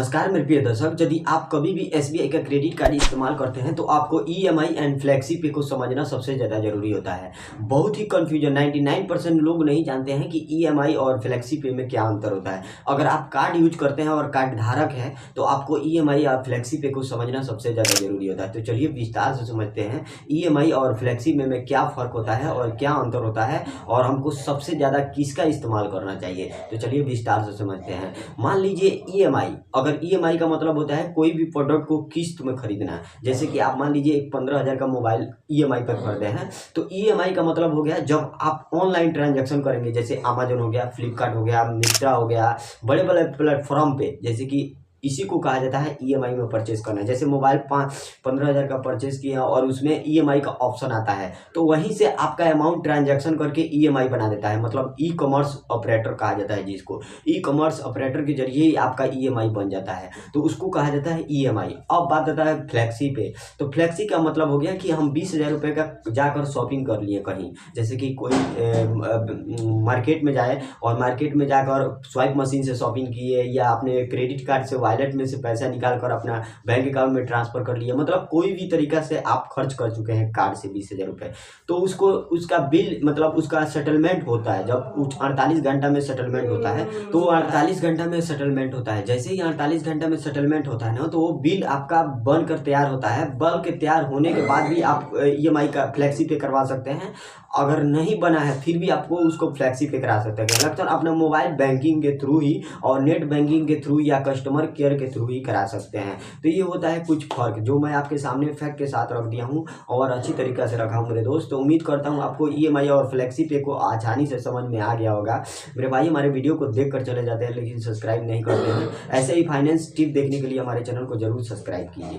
नमस्कार मेरे प्रिय दर्शक, यदि आप कभी भी एसबीआई का क्रेडिट कार्ड इस्तेमाल करते हैं तो आपको ईएमआई एंड फ्लेक्सी पे को समझना सबसे ज़्यादा ज़रूरी होता है। बहुत ही कन्फ्यूजन 99% लोग नहीं जानते हैं कि ईएमआई और फ्लेक्सी पे में क्या अंतर होता है। अगर आप कार्ड यूज करते हैं और कार्ड धारक हैं तो आपको ईएमआई और फ्लेक्सी पे को समझना सबसे ज़्यादा ज़रूरी होता है। तो चलिए विस्तार से समझते हैं ईएमआई और फ्लेक्सी में क्या फ़र्क होता है और क्या अंतर होता है और हमको सबसे ज़्यादा किसका इस्तेमाल करना चाहिए। तो चलिए विस्तार से समझते हैं। मान लीजिए ईएमआई, अगर ईएमआई का मतलब होता है कोई भी प्रोडक्ट को किस्त में खरीदना है। जैसे कि आप मान लीजिए एक 15,000 का मोबाइल ईएमआई पर खरीदे हैं, तो ईएमआई का मतलब हो गया जब आप ऑनलाइन ट्रांजैक्शन करेंगे, जैसे अमेजन हो गया, फ्लिपकार्ट हो गया, मिंत्रा हो गया, बड़े बड़े प्लेटफॉर्म पे, जैसे कि इसी को कहा जाता है ईएमआई में परचेज करना। जैसे मोबाइल 15,000 का परचेज किया और उसमें ईएमआई का ऑप्शन आता है, तो वहीं से आपका अमाउंट ट्रांजैक्शन करके ईएमआई बना देता है। मतलब ई कॉमर्स ऑपरेटर कहा जाता है, जिसको ई कॉमर्स ऑपरेटर के जरिए ही आपका ईएमआई बन जाता है, तो उसको कहा जाता है ईएमआई। अब बात आता है फ्लेक्सी पे। तो फ्लेक्सी का मतलब हो गया कि हम 20,000 रुपये का जाकर शॉपिंग कर लिए कहीं, जैसे कि कोई मार्केट में जाए और मार्केट में जाकर स्वाइप मशीन से शॉपिंग किए, या अपने क्रेडिट कार्ड से वॉलेट में से पैसा निकाल कर अपना बैंक अकाउंट में ट्रांसफर कर लिए। मतलब कोई भी तरीका से आप खर्च कर चुके हैं कार्ड से 20,000 रुपये, तो उसको उसका बिल, मतलब उसका सेटलमेंट होता है। जब 48 घंटा में सेटलमेंट होता है, तो 48 घंटा में सेटलमेंट होता है। जैसे ही 48 घंटा में सेटलमेंट होता है ना, तो वो बिल आपका बन कर तैयार होता है। बन के तैयार होने के बाद भी आप ईएमआई का फ्लेक्सी पे करवा सकते हैं। अगर नहीं बना है फिर भी आपको उसको फ्लेक्सी पे करा सकते हैं, लगता है अपना मोबाइल बैंकिंग के थ्रू ही और नेट बैंकिंग के थ्रू या कस्टमर केयर के थ्रू ही करा सकते हैं। तो ये होता है कुछ फर्क, जो मैं आपके सामने फैक्ट के साथ रख दिया हूँ और अच्छी तरीके से रखा हूँ मेरे दोस्त। तो उम्मीद करता हूँ आपको ईएमआई और फ्लेक्सी पे को आसानी से समझ में आ गया होगा। मेरे भाई हमारे वीडियो को देख कर चले जाते हैं लेकिन सब्सक्राइब नहीं करते हैं। ऐसे ही फाइनेंस टिप देखने के लिए हमारे चैनल को जरूर सब्सक्राइब कीजिए।